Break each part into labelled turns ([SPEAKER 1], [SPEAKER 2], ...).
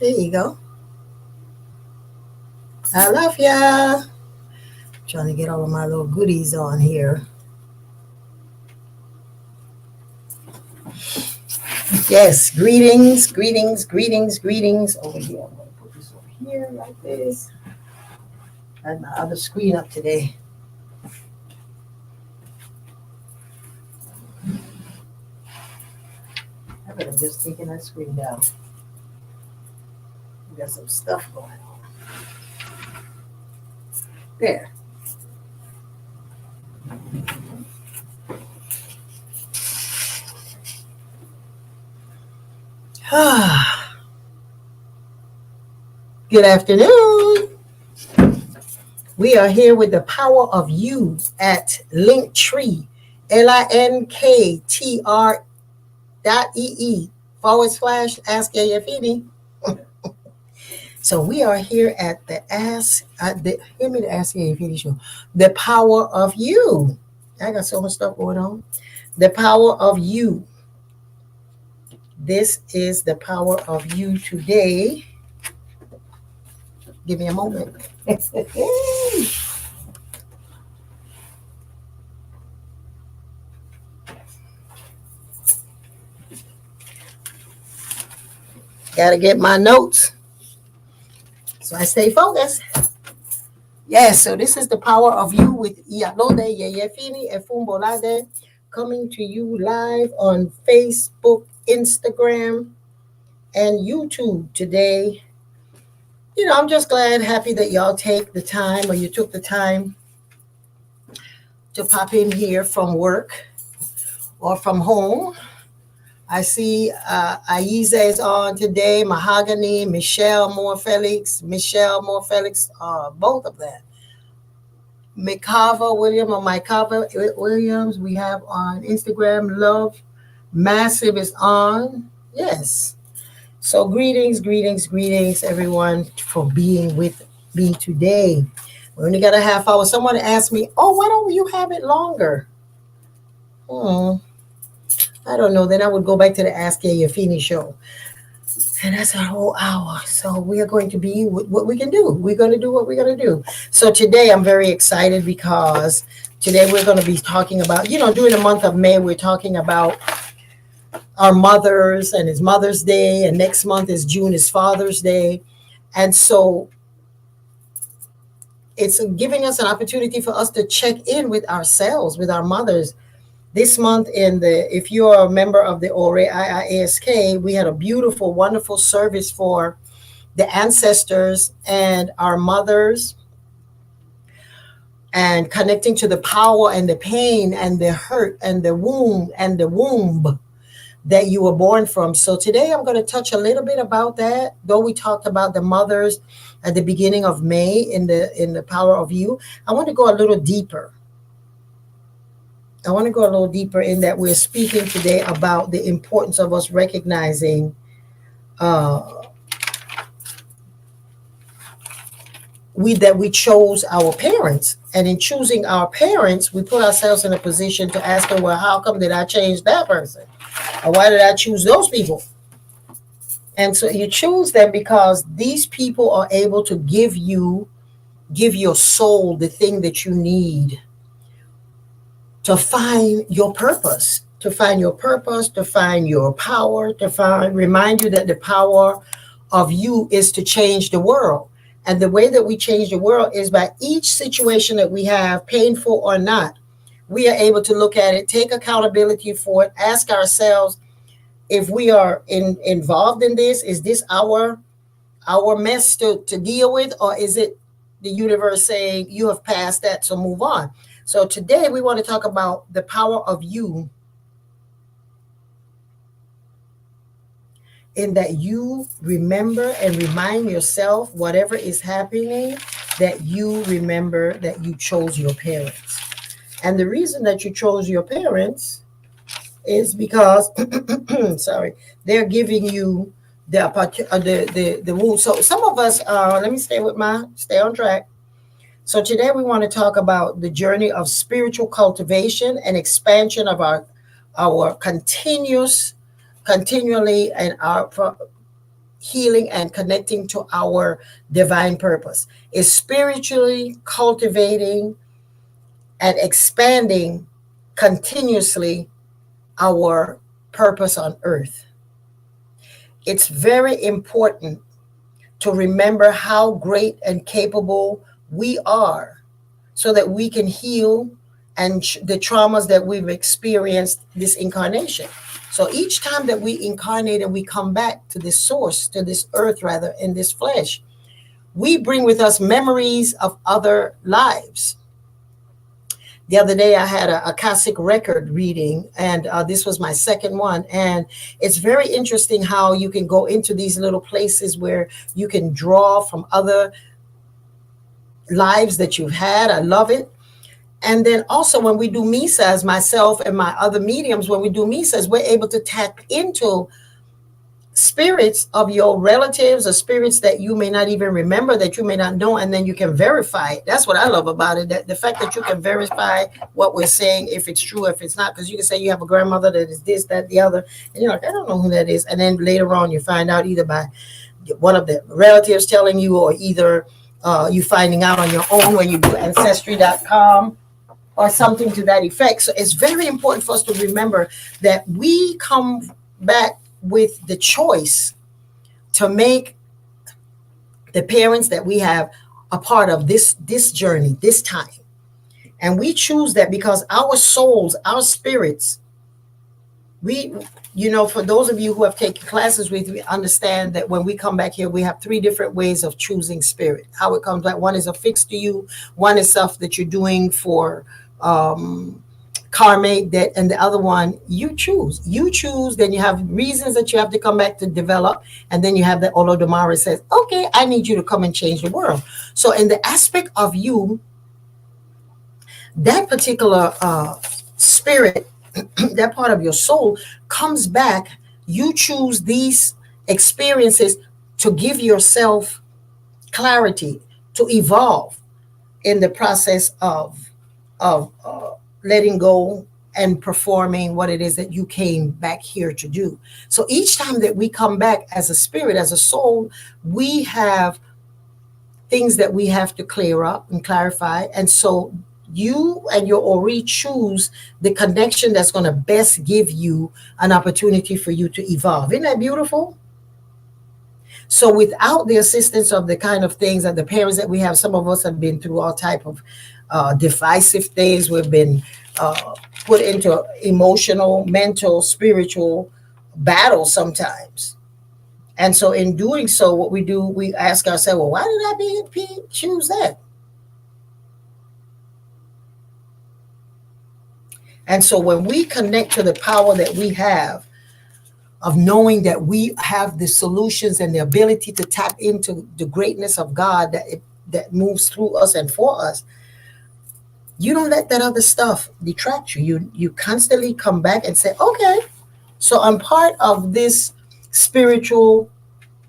[SPEAKER 1] There you go. I love ya. Trying to get all of my little goodies on here. Yes, greetings, greetings, greetings, greetings. Over here. I'm going to put this over here like this. I had my other screen up today. I better just taking that screen down. We got some stuff going on. There. Good afternoon. We are here with the power of you at Linktree, linktr.ee/ Ask Yeyefini. So we are here at the Ask Yeyefini show. The power of you. I got so much stuff going on. The power of you. This is the power of you today. Give me a moment. Gotta get my notes so I stay focused. Yes, so this is the power of you with Iyalode Yeyefini Efunbolade, coming to you live on Facebook, Instagram, and YouTube today. I'm just glad, happy that y'all take the time, or you took the time to pop in here from work or from home. I see Aiza is on today, Mahogany, Michelle Moore Felix, both of them. Mikava William or Mikava Williams, we have on Instagram. Love Massive is on. Yes. So greetings, greetings, greetings, everyone, for being with me today. We only got a half hour. Someone asked me, "Oh, why don't you have it longer?" I don't know. Then I would go back to the Ask Yeyefini show, and that's a whole hour. So we are going to be what we can do. We're going to do what we're going to do. So today I'm very excited because today we're going to be talking about, during the month of May, we're talking about our mothers, and it's Mother's Day, and next month is June is Father's Day. And so it's giving us an opportunity for us to check in with ourselves, with our mothers. This month, if you are a member of the ORE IIASK, we had a beautiful, wonderful service for the ancestors and our mothers, and connecting to the power and the pain and the hurt and the womb that you were born from. So today I'm going to touch a little bit about that. Though we talked about the mothers at the beginning of May in the power of you, I want to go a little deeper. In that we're speaking today about the importance of us recognizing that we chose our parents. And in choosing our parents, we put ourselves in a position to ask them, well, how come did I change that person? Or why did I choose those people? And so you choose them because these people are able to give your soul the thing that you need to find your purpose, to find your power, remind you that the power of you is to change the world. And the way that we change the world is by each situation that we have, painful or not, we are able to look at it, take accountability for it, ask ourselves if we are involved in this. Is this our mess to deal with, or is it the universe saying you have passed that, so move on? So today we want to talk about the power of you, in that you remember and remind yourself, whatever is happening, that you remember that you chose your parents. And the reason that you chose your parents is because sorry, they're giving you the womb. So some of us, let me stay on track. So today we want to talk about the journey of spiritual cultivation and expansion of our continually, and healing and connecting to our divine purpose. It's spiritually cultivating and expanding continuously our purpose on earth. It's very important to remember how great and capable we are so that we can heal and the traumas that we've experienced this incarnation. So each time that we incarnate and we come back to this source, to this earth rather, in this flesh, we bring with us memories of other lives. The other day I had a Akashic record reading, and this was my second one. And it's very interesting how you can go into these little places where you can draw from other lives that you've had. I love it. And then also when we do misas, myself and my other mediums, when we do misas, we're able to tap into spirits of your relatives or spirits that you may not even remember, that you may not know, and then you can verify it. That's what I love about it, that the fact that you can verify what we're saying, if it's true, if it's not, because you can say you have a grandmother that is this, that, the other, and you're like, I don't know who that is. And then later on you find out either by one of the relatives telling you, or either you finding out on your own when you do ancestry.com or something to that effect. So it's very important for us to remember that we come back with the choice to make the parents that we have a part of this journey, this time. And we choose that because our souls, our spirits, we, for those of you who have taken classes with me, understand that when we come back here, we have three different ways of choosing spirit. How it comes back. One is affixed to you. One is stuff that you're doing for karmic, that, and the other one you choose. Then you have reasons that you have to come back to develop, and then you have the Olodumare says, okay, I need you to come and change the world. So in the aspect of you, that particular spirit, that part of your soul comes back. You choose these experiences to give yourself clarity, to evolve in the process of letting go and performing what it is that you came back here to do. So each time that we come back as a spirit, as a soul, we have things that we have to clear up and clarify. And so you and your Ori choose the connection that's going to best give you an opportunity for you to evolve. Isn't that beautiful? So without the assistance of the kind of things that the parents that we have, some of us have been through all type of divisive things. We've been put into emotional, mental, spiritual battles sometimes. And so in doing so, what we do, we ask ourselves, well, why did I choose that? And so when we connect to the power that we have of knowing that we have the solutions and the ability to tap into the greatness of God that moves through us and for us, you don't let that other stuff detract you. You constantly come back and say, okay, so I'm part of this spiritual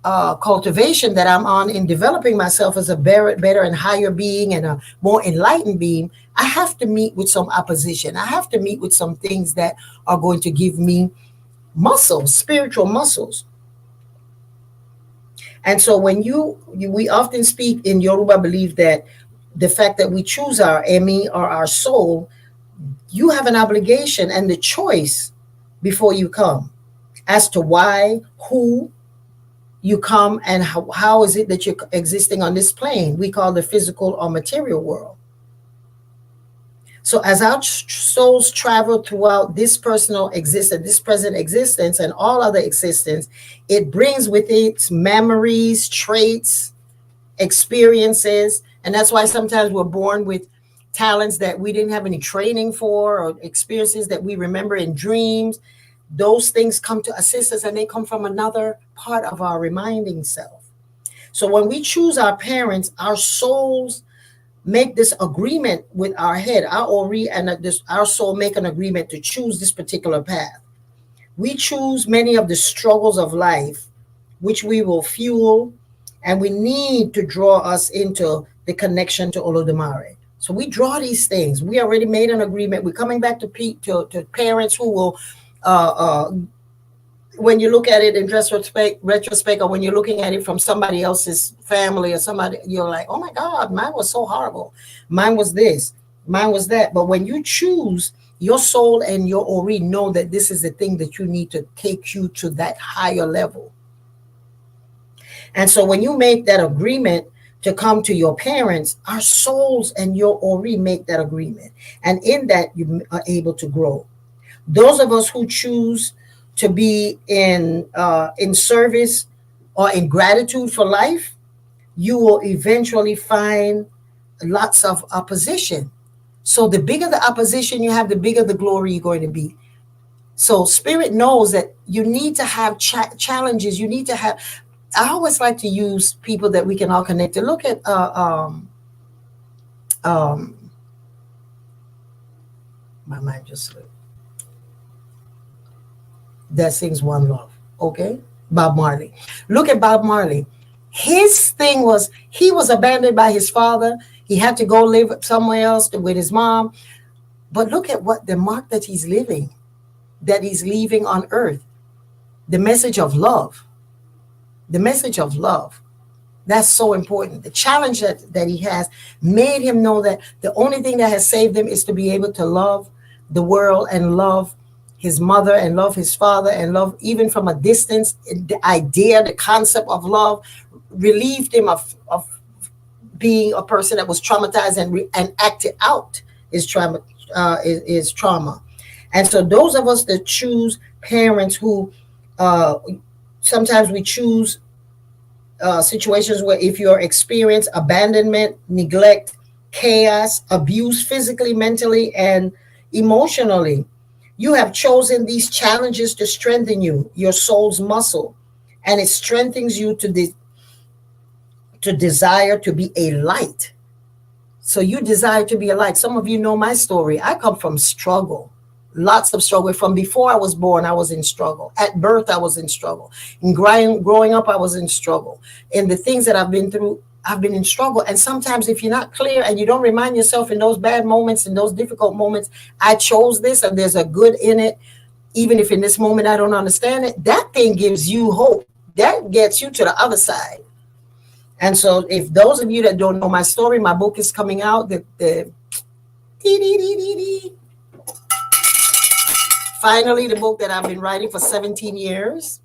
[SPEAKER 1] cultivation that I'm on in developing myself as a better and higher being and a more enlightened being. I have to meet with some opposition. I have to meet with some things that are going to give me muscles, spiritual muscles. And so when we often speak in Yoruba, believe that the fact that we choose our Emi or our soul, you have an obligation and the choice before you come as to why, who you come, and how is it that you're existing on this plane we call the physical or material world. So as our souls travel throughout this personal existence, this present existence, and all other existence, it brings with it memories, traits, experiences. And that's why sometimes we're born with talents that we didn't have any training for, or experiences that we remember in dreams. Those things come to assist us, and they come from another part of our reminding self. So when we choose our parents, our souls make this agreement with our head, our Ori and our soul make an agreement to choose this particular path. We choose many of the struggles of life, which we will fuel, and we need to draw us into the connection to Olodumare. So we draw these things. We already made an agreement. We're coming back to parents who will when you look at it in retrospect, or when you're looking at it from somebody else's family or somebody, you're like, oh my God, mine was so horrible. Mine was this, mine was that. But when you choose, your soul and your Ori know that this is the thing that you need to take you to that higher level. And so when you make that agreement to come to your parents, our souls and your Ori make that agreement. And in that, you are able to grow. Those of us who choose to be in service or in gratitude for life, you will eventually find lots of opposition. So the bigger the opposition you have, the bigger the glory you're going to be. So spirit knows that you need to have challenges. You need to have. I always like to use people that we can all connect to. Look at um, my mind just slipped. That sings One Love. Okay, Bob Marley. Look at Bob Marley. His thing was he was abandoned by his father. He had to go live somewhere else with his mom. But look at what the mark that he's living, that he's leaving on earth. The message of love. The message of love. That's so important. The challenge that he has made him know that the only thing that has saved him is to be able to love the world and love his mother and love his father and love even from a distance. The idea, the concept of love relieved him of being a person that was traumatized and acted out his trauma, his trauma. And so those of us that choose parents who sometimes we choose situations where if you're experience abandonment, neglect, chaos, abuse physically, mentally, and emotionally, you have chosen these challenges to strengthen you, your soul's muscle, and it strengthens you to desire to be a light. So you desire to be a light. Some of you know my story. I come from struggle. Lots of struggle. From before I was born, I was in struggle. At birth, I was in struggle. In growing up, I was in struggle. In the things that I've been through, I've been in struggle. And sometimes if you're not clear and you don't remind yourself in those bad moments, in those difficult moments, I chose this and there's a good in it, even if in this moment I don't understand it, that thing gives you hope. That gets you to the other side. And so if those of you that don't know my story, my book is coming out. Finally, the book that I've been writing for 17 years.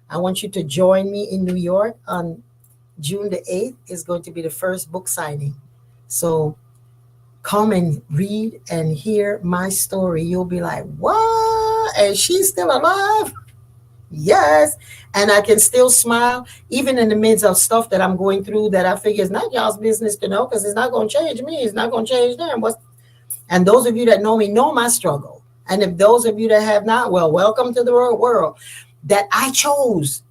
[SPEAKER 1] I want you to join me in New York on June the 8th is going to be the first book signing. So come and read and hear my story. You'll be like, what? And she's still alive? Yes. And I can still smile, even in the midst of stuff that I'm going through that I figure is not y'all's business to know because it's not going to change me. It's not going to change them. And those of you that know me know my struggle. And if those of you that have not, well, welcome to the world that I chose.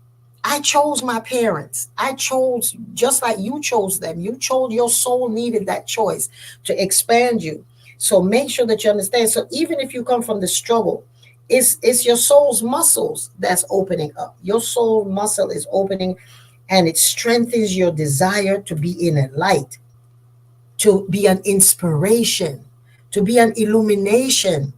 [SPEAKER 1] I chose my parents. I chose just like you chose them. You chose, your soul needed that choice to expand you. So make sure that you understand. So even if you come from the struggle, it's your soul's muscles that's opening up. Your soul muscle is opening and it strengthens your desire to be in a light, to be an inspiration, to be an illumination,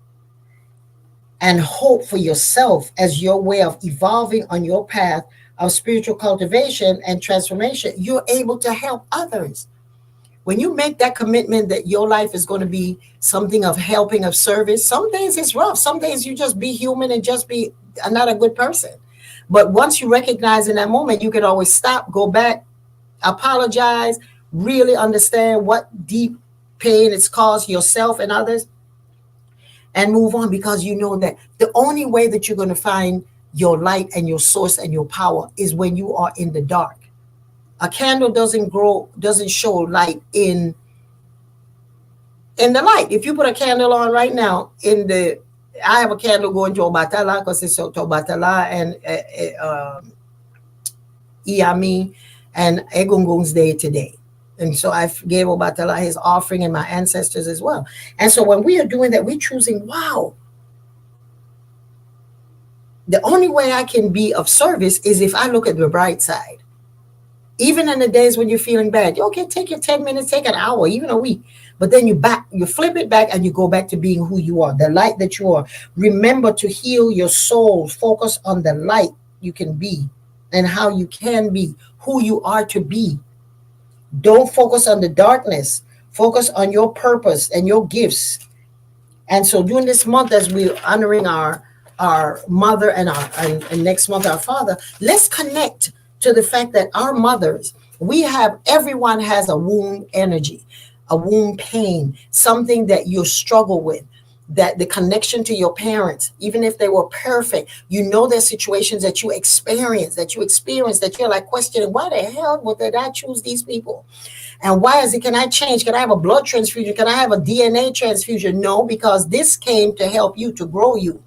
[SPEAKER 1] and hope for yourself as your way of evolving on your path of spiritual cultivation and transformation. You're able to help others. When you make that commitment that your life is going to be something of helping, of service, some days it's rough. Some days you just be human and just be not a good person. But once you recognize in that moment, you can always stop, go back, apologize, really understand what deep pain it's caused yourself and others, and move on, because you know that the only way that you're going to find your light and your source and your power is when you are in the dark. A candle doesn't show light in the light. If you put a candle on right now I have a candle going to Obatala because it's to Obatala and Iami and Egungun's day today. And so I gave Obatala his offering and my ancestors as well. And so when we are doing that, we're choosing, wow, the only way I can be of service is if I look at the bright side. Even in the days when you're feeling bad, okay, take your 10 minutes, take an hour, even a week. But then you flip it back and you go back to being who you are, the light that you are. Remember to heal your soul. Focus on the light you can be and how you can be, who you are to be. Don't focus on the darkness. Focus on your purpose and your gifts. And so during this month, as we're honoring our mother and and next month our father, let's connect to the fact that our mothers, everyone has a womb energy, a womb pain, something that you struggle with, that the connection to your parents, even if they were perfect, there's situations that that you're like questioning, why the hell did I choose these people? And why is it? Can I change? Can I have a blood transfusion? Can I have a DNA transfusion? No, because this came to help you, to grow you.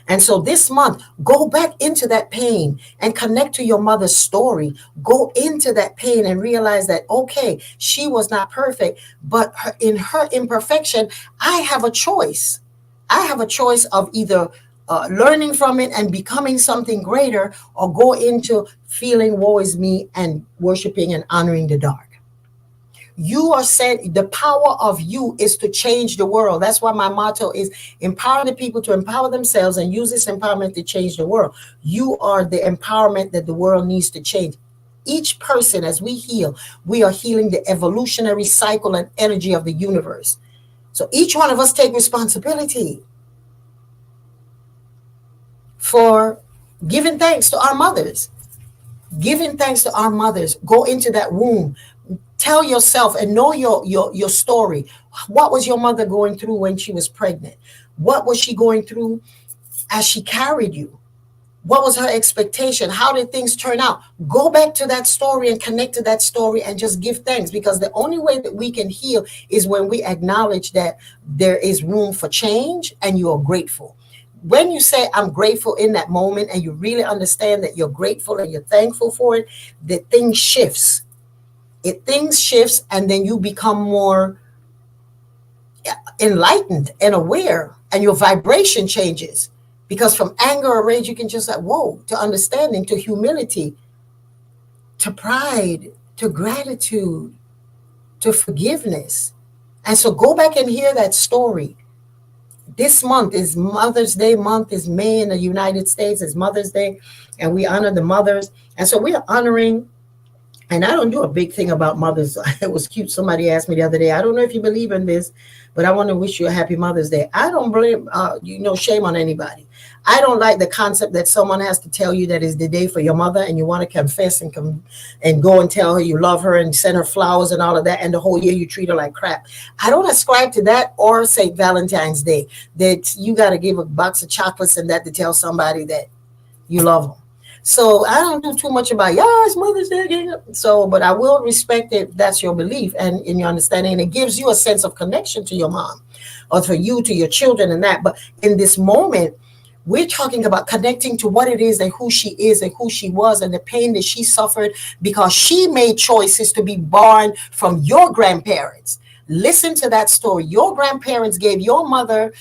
[SPEAKER 1] And so this month, go back into that pain and connect to your mother's story. Go into that pain and realize that, okay, she was not perfect, but in her imperfection, I have a choice. I have a choice of either learning from it and becoming something greater, or go into feeling woe is me and worshiping and honoring the dark. You are said, the power of you is to change the world. That's why my motto is empower the people to empower themselves and use this empowerment to change the world. You are the empowerment that the world needs to change. Each person, as we heal, we are healing the evolutionary cycle and energy of the universe. So each one of us take responsibility for giving thanks to our mothers. Giving thanks to our mothers. Go into that womb. Tell yourself and know your story. What was your mother going through when she was pregnant? What was she going through as she carried you? What was her expectation? How did things turn out? Go back to that story and connect to that story and just give thanks, because the only way that we can heal is when we acknowledge that there is room for change and you are grateful. When you say I'm grateful in that moment and you really understand that you're grateful and you're thankful for it, the thing shifts. Things shifts, and then you become more enlightened and aware, and your vibration changes, because from anger or rage you can just like, whoa, to understanding, to humility, to pride, to gratitude, to forgiveness. And so go back and hear that story. This month is Mother's Day month. Is May in the United States is Mother's Day, and we honor the mothers. And so we are honoring. And I don't do a big thing about mothers. It was cute. Somebody asked me the other day, I don't know if you believe in this, but I want to wish you a happy Mother's Day. I don't blame, shame on anybody. I don't like the concept that someone has to tell you that is the day for your mother, and you want to confess and go and tell her you love her and send her flowers and all of that, and the whole year you treat her like crap. I don't ascribe to that, or say Valentine's Day, that you got to give a box of chocolates and that to tell somebody that you love them. So I don't do too much about, it's Mother's Day. So, but I will respect it. That's your belief and in your understanding. And it gives you a sense of connection to your mom, or for you, to your children and that. But in this moment, we're talking about connecting to what it is and who she is and who she was, and the pain that she suffered because she made choices to be born from your grandparents. Listen to that story. Your grandparents gave your mother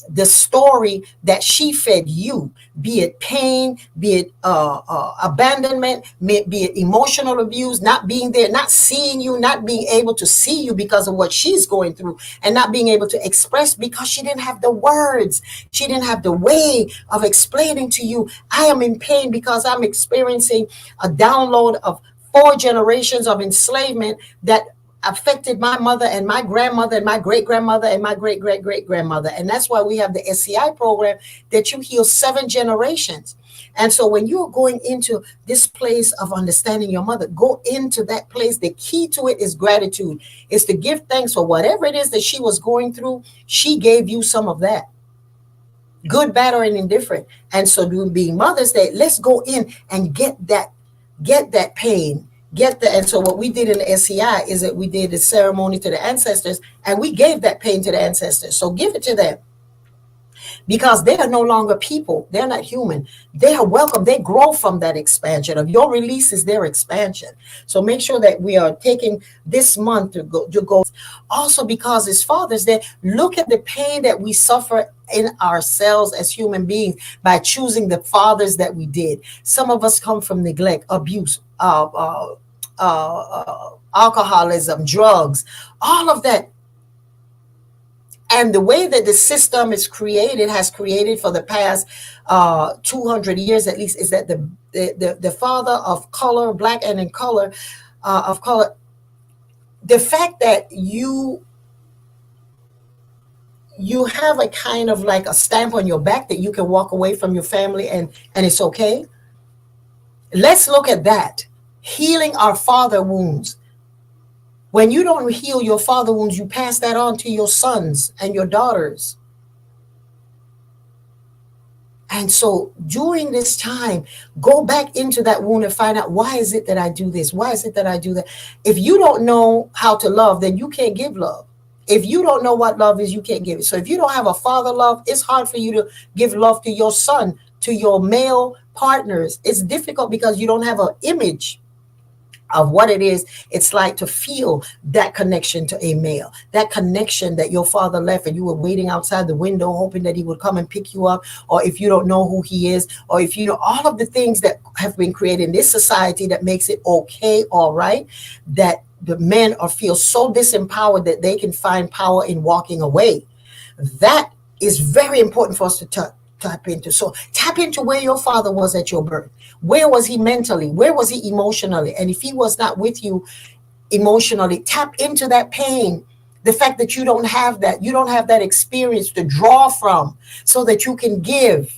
[SPEAKER 1] the story that she fed you, be it pain, be it abandonment, be it emotional abuse, not being there, not seeing you, not being able to see you because of what she's going through, and not being able to express because she didn't have the words. She didn't have the way of explaining to you, I am in pain because I'm experiencing a download of 4 generations of enslavement that affected my mother and my grandmother and my great-grandmother and my great-great-great-grandmother. And that's why we have the SCI program that you heal 7 generations. And so when you're going into this place of understanding your mother, go into that place. The key to it is gratitude. It's to give thanks for whatever it is that she was going through. She gave you some of that, good, bad, or indifferent. And so being Mother's Day, let's go in and get that pain. And so what we did in the SCI is that we did the ceremony to the ancestors, and we gave that pain to the ancestors. So give it to them, because they are no longer people. They're not human. They are welcome. They grow from that expansion of your release is their expansion. So make sure that we are taking this month to go. Also, because it's Father's Day, look at the pain that we suffer in ourselves as human beings by choosing the fathers that we did. Some of us come from neglect, abuse, alcoholism, drugs, all of that. And the way that the system is created, has created for the past 200 years at least, is that the father of color, black and in color, of color, the fact that you have a kind of like a stamp on your back that you can walk away from your family and it's okay. Let's look at that. Healing our father wounds. When you don't heal your father wounds, you pass that on to your sons and your daughters. And so during this time, go back into that wound and find out, why is it that I do this? Why is it that I do that? If you don't know how to love, then you can't give love. If you don't know what love is, you can't give it. So if you don't have a father love, it's hard for you to give love to your son, to your male partners. It's difficult because you don't have an image of what it is it's like to feel that connection to a male, that connection that your father left and you were waiting outside the window hoping that he would come and pick you up. Or if you don't know who he is, or if you know all of the things that have been created in this society that makes it okay, all right, that the men are feel so disempowered that they can find power in walking away. That is very important for us to tap into. So tap into where your father was at your birth. Where was he mentally? Where was he emotionally? And if he was not with you emotionally, tap into that pain. The fact that you don't have that experience to draw from so that you can give.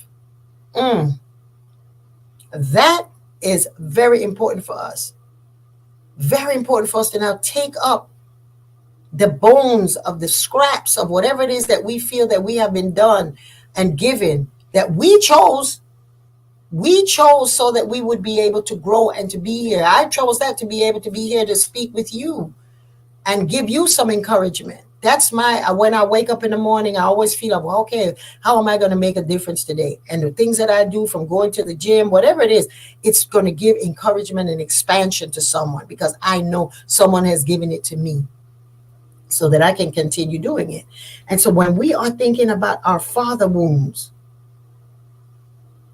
[SPEAKER 1] That is very important for us. Very important for us to now take up the bones of the scraps of whatever it is that we feel that we have been done and given, that we chose so that we would be able to grow and to be here. I chose that, to be able to be here to speak with you and give you some encouragement. That's when I wake up in the morning, I always feel like, well, okay, how am I going to make a difference today? And the things that I do, from going to the gym, whatever it is, it's going to give encouragement and expansion to someone, because I know someone has given it to me so that I can continue doing it. And so when we are thinking about our father wounds,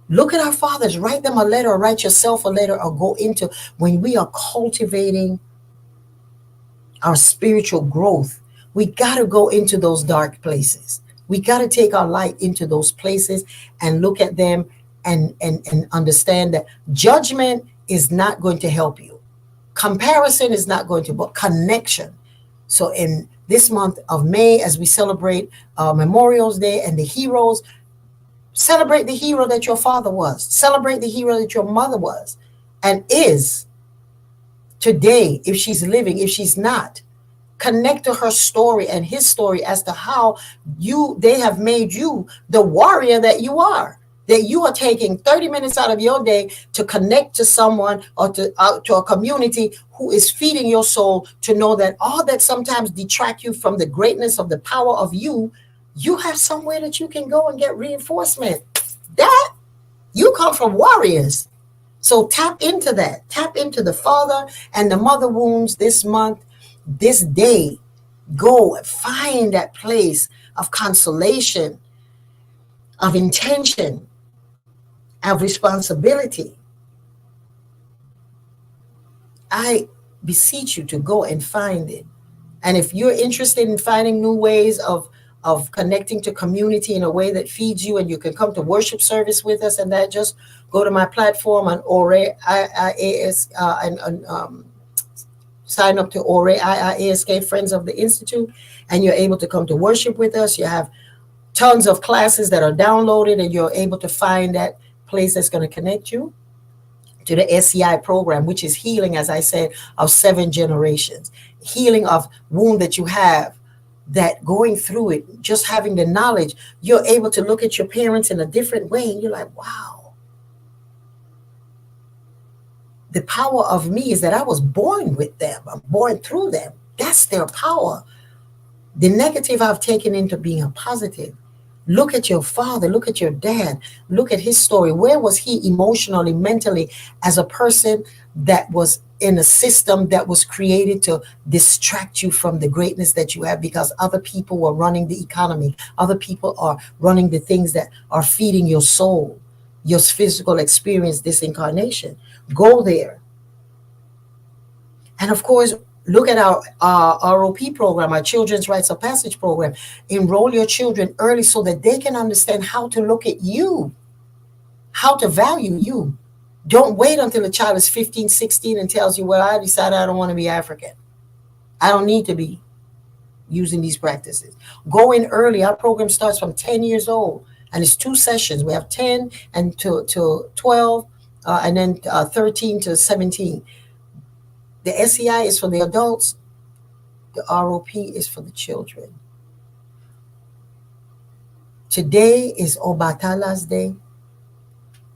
[SPEAKER 1] look at our fathers, write them a letter, or write yourself a letter, or go into, when we are cultivating our spiritual growth, we got to go into those dark places. We got to take our light into those places and look at them and understand that judgment is not going to help you. Comparison is not going to, but connection. So in this month of May, as we celebrate Memorial Day and the heroes, celebrate the hero that your father was. Celebrate the hero that your mother was and is today, if she's living, if she's not. Connect to her story and his story as to how they have made you the warrior that you are. That you are taking 30 minutes out of your day to connect to someone, or to a community who is feeding your soul, to know that all that sometimes detract you from the greatness of the power of you, you have somewhere that you can go and get reinforcement. That you come from warriors. So tap into that. Tap into the father and the mother wounds this month, this day. Go and find that place of consolation, of intention, of responsibility. I beseech you to go and find it. And if you're interested in finding new ways of connecting to community in a way that feeds you, and you can come to worship service with us, and that, just go to my platform on Ore IIAS and sign up to Ore IIASK Friends of the Institute, and you're able to come to worship with us. You have tons of classes that are downloaded, and you're able to find that place that's going to connect you to the SCI program, which is healing, as I said, of 7 generations. Healing of wound that you have, that going through it, just having the knowledge, you're able to look at your parents in a different way, and you're like, wow. The power of me is that I was born with them. I'm born through them. That's their power. The negative I've taken into being a positive. Look at your father, look at your dad, look at his story. Where was he emotionally, mentally, as a person that was in a system that was created to distract you from the greatness that you have, because other people were running the economy. Other people are running the things that are feeding your soul, your physical experience, this incarnation. Go there. And of course, look at our ROP program, our Children's Rites of Passage program. Enroll your children early so that they can understand how to look at you, how to value you. Don't wait until a child is 15, 16 and tells you, well, I decided I don't want to be African. I don't need to be using these practices. Go in early. Our program starts from 10 years old, and it's 2 sessions. We have 10 and to 12, and then 13 to 17. The SEI is for the adults. The ROP is for the children. Today is Obatala's Day,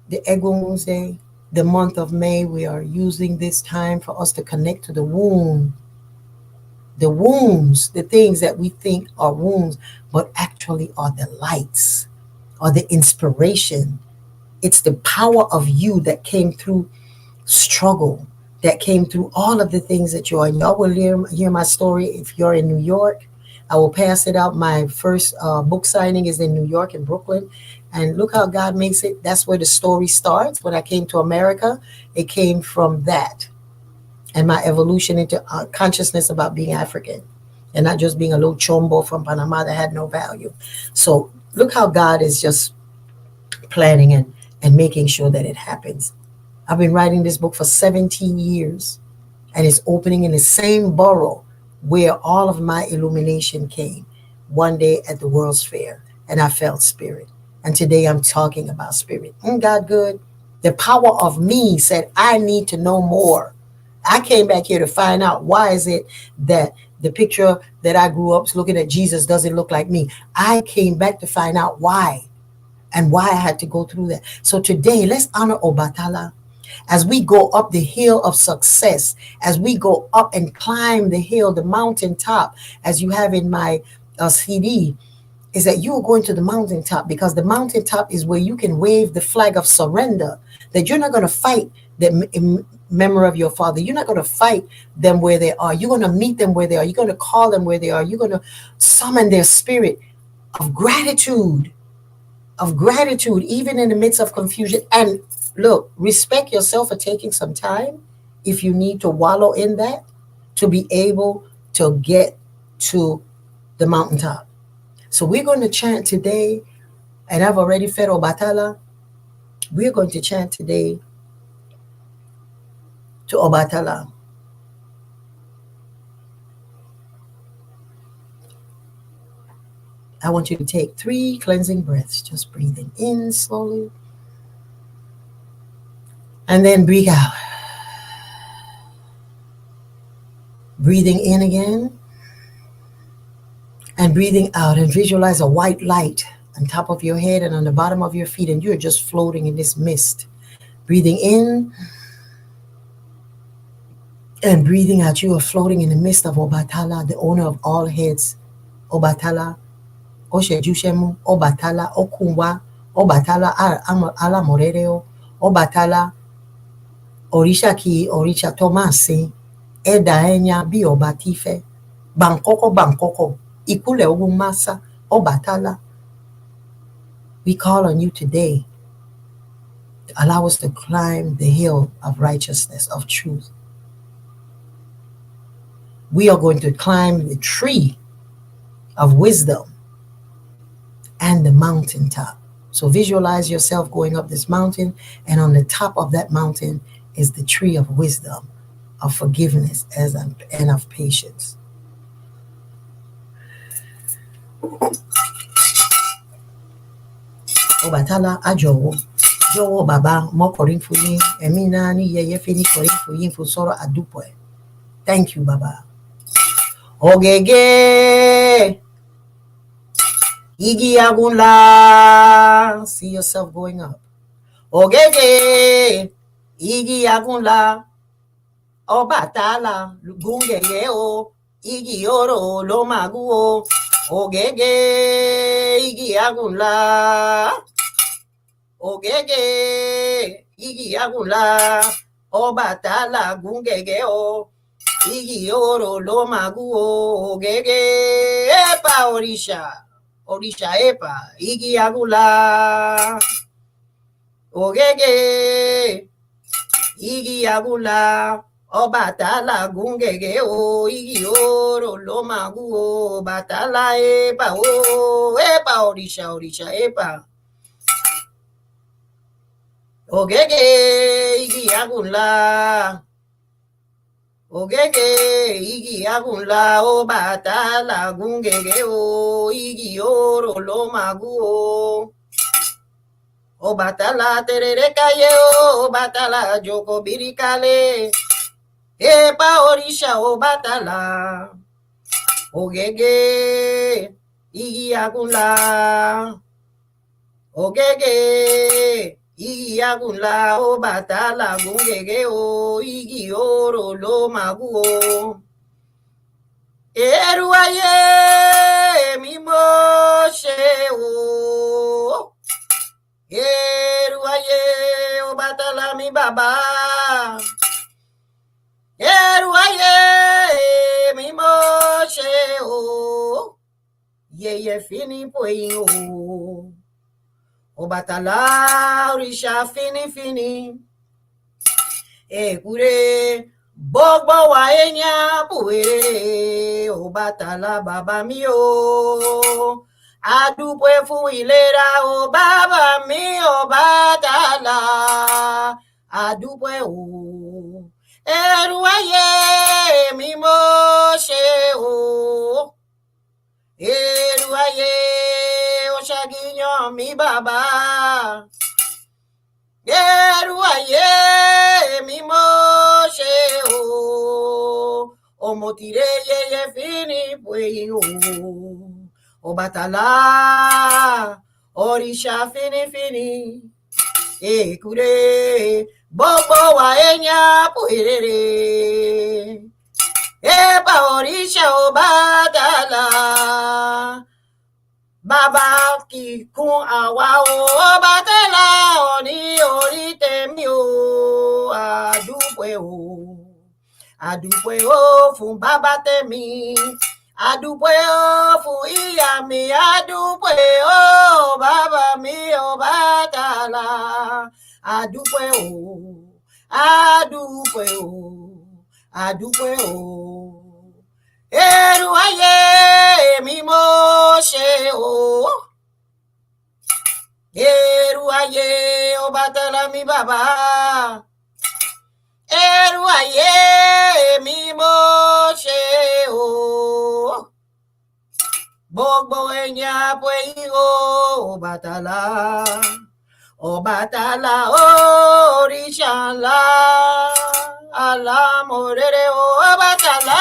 [SPEAKER 1] the Egungun's Day. The month of May, we are using this time for us to connect to the womb. The wounds, the things that we think are wounds, but actually are the lights, are the inspiration. It's the power of you that came through struggle, that came through all of the things that you are. Y'all will hear my story if you're in New York. I will pass it out. My first book signing is in New York, in Brooklyn. And look how God makes it. That's where the story starts. When I came to America, it came from that and my evolution into consciousness about being African and not just being a little chombo from Panama that had no value. So look how God is just planning and making sure that it happens. I've been writing this book for 17 years, and it's opening in the same borough where all of my illumination came one day at the World's Fair, and I felt spirit. And today I'm talking about spirit. Isn't God good? The power of me said, I need to know more. I came back here to find out why is it that the picture that I grew up looking at Jesus doesn't look like me. I came back to find out why and why I had to go through that. So today, let's honor Obatala as we go up the hill of success, as we go up and climb the hill, the mountaintop, as you have in my CD, is that you are going to the mountaintop because the mountaintop is where you can wave the flag of surrender, that you're not going to fight the memory of your father. You're not going to fight them where they are. You're going to meet them where they are. You're going to call them where they are. You're going to summon their spirit of gratitude, even in the midst of confusion. And look, respect yourself for taking some time if you need to wallow in that to be able to get to the mountaintop. So we're going to chant today, and I've already fed Obatala. We're going to chant today to Obatala. I want you to take 3 cleansing breaths, just breathing in slowly, and then breathe out. Breathing in again, and breathing out, and visualize a white light on top of your head and on the bottom of your feet, and you're just floating in this mist. Breathing in and breathing out, you are floating in the midst of Obatala, the owner of all heads. Obatala, Oshejushemu, Obatala, Okunwa, Obatala, Ala Morereo, Obatala, Orisha ki Orisha Tomasi, Eda Enya bi Obatife, Bangkoko, Ikule Ogumasa, Obatala. We call on you today to allow us to climb the hill of righteousness, of truth. We are going to climb the tree of wisdom and the mountaintop. So visualize yourself going up this mountain, and on the top of that mountain is the tree of wisdom, of forgiveness, and of patience. Obatala ajowo. Jowo baba mo korin fuyin. Emina ni Yeyefini korin fuyin fusoro adupoe. Thank you, Baba. Ogege. Igi agunla. See yourself going up. Ogege. Igi agunla. Obatala. Gungege o. Igi oro lo magu o. Ogege. Igi agunla. Ogege. Igi agunla. Obatala gungege o. Igi oro lo magu o. Ogege. Epa orisha. Orisha epa. Igi agula. Ogege. Igi agula. Obatala gungege o igioro lo magu o batala epa orisha orisha epa ogege igiagunla ogege igiagunla o batala gungege o igioro lo magu o batala terere kaye o batala joko birikale epa orisha o batala ogege igiagunla ogege igiagunla o batala gungege o igioro lo magu o eruaye mi moshe o eruaye o batala mi baba eruaye mi moshe o Yeyefini poyin o batala orisha fini fini ekure gbogbo wa enya puere o batala baba mi o adúpẹ́ fún ìlera o bàbá mi o batala adúpẹ́ o ẹrù ayé mi mo ṣe o ẹrù ayé o ṣàgìyàn mi bàbá ẹrù ayé mi mo ṣe o ọmọtìrẹ Yeyefini pòyìn o batala orisha fini fini ekure gbogbo wa enya pòrèrè epa orisha o batala bàbá kíkún àwa o batala òní orí tèmi o àdúpẹ́ o fún bàbá tèmi adúpẹ́ o fún ìyá mi adúpẹ́ o bàbá mi o batala adúpẹ́ o ẹrù ayé mi mo ṣe o ẹrù ayé o batala mi bàbá ẹrù ayé mi mo ṣe o gbogbo èèyàn pòyìn o batala oríṣà ńlá alámọ̀rẹ́rẹ́ o batala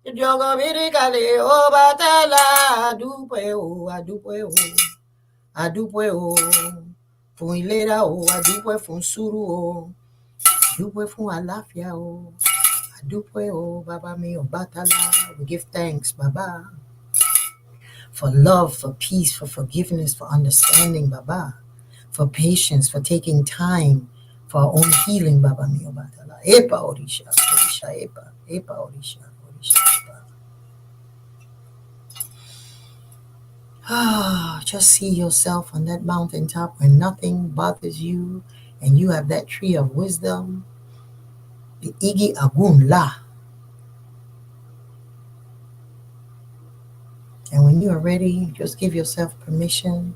[SPEAKER 1] ìjọba bíríkàlẹ̀ o batala adúpẹ́ o fún ìlera o adúpẹ́ fún sùúrù o adúpẹ́ fún àlàáfíà o adúpẹ́ o bàbá mi o batala. We give thanks, Baba, for love, for peace, for forgiveness, for understanding, Baba, for patience, for taking time for our own healing, Baba mi o batala. Epa orisha epa orisha epa. Just see yourself on that mountaintop where nothing bothers you, and you have that tree of wisdom, the Igi Agun La. And when you are ready, just give yourself permission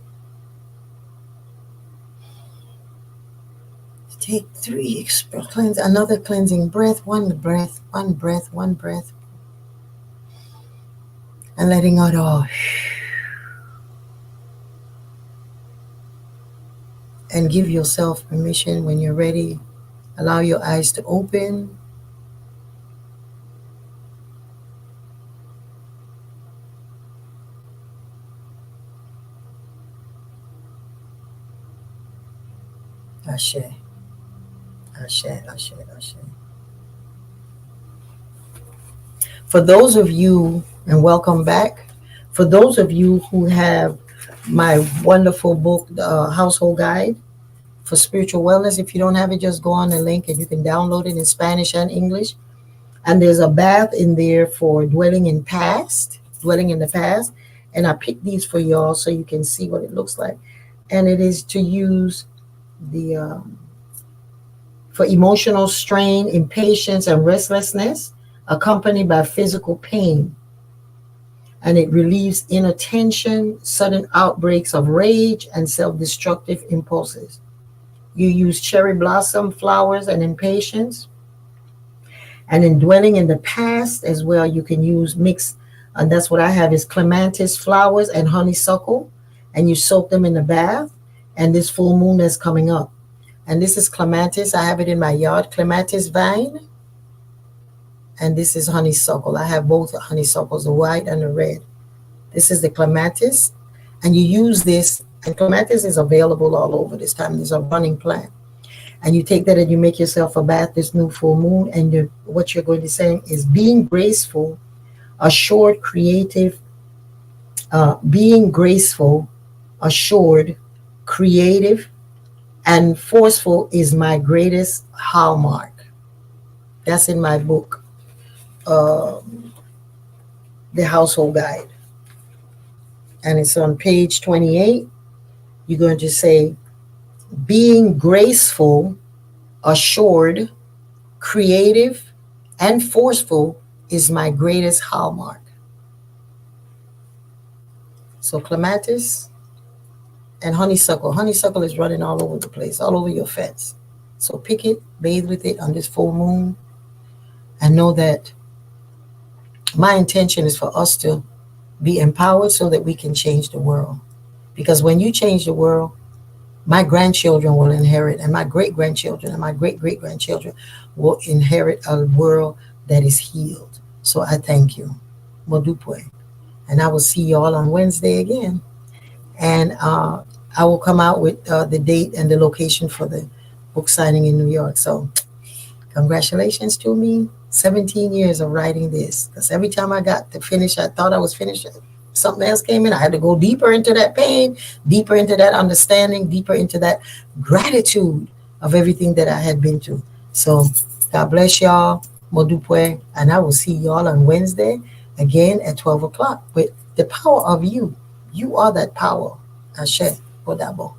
[SPEAKER 1] to take another cleansing breath, one breath, and letting out all. And give yourself permission when you're ready. Allow your eyes to open. Ashe. For those of you, and welcome back, for those of you who have my wonderful book, the Household Guide for Spiritual Wellness, if you don't have it, just go on the link and you can download it in Spanish and English. And there's a bath in there for dwelling in the past. And I picked these for y'all so you can see what it looks like. And it is to use for emotional strain, impatience, and restlessness, accompanied by physical pain. And it relieves inattention, sudden outbreaks of rage, and self destructive impulses. You use cherry blossom flowers and impatience. And in dwelling in the past as well, you can use mix, and that's what I have is clematis flowers and honeysuckle, and you soak them in the bath. And this full moon that's coming up, and this is clematis. I have it in my yard, clematis vine, and this is honeysuckle. I have both honeysuckles, the white and the red. This is the clematis, and you use this. And clematis is available all over this time. There's a running plant, and you take that and you make yourself a bath this new full moon. And what you're going to say is being graceful, assured, creative, being graceful, assured, creative, and forceful is my greatest hallmark. That's in my book, uh, The Household Guide. And it's on page 28. You're going to say, being graceful, assured, creative, and forceful is my greatest hallmark. So clematis and honeysuckle. Honeysuckle is running all over the place, all over your fence. So pick it, bathe with it on this full moon, and know that my intention is for us to be empowered so that we can change the world. Because when you change the world, my grandchildren will inherit, and my great grandchildren, and my great great grandchildren will inherit a world that is healed. So I thank you. Modupwe. And I will see you all on Wednesday again. And I will come out with the date and the location for the book signing in New York. So congratulations to me. 17 years of writing this. Because every time I got to finish, I thought I was finished. Something else came in. I had to go deeper into that pain, deeper into that understanding, deeper into that gratitude of everything that I had been through. So God bless y'all. Modupwe. And I will see y'all on Wednesday again at 12 o'clock with the power of you. You are that power. Ashe. Odabo.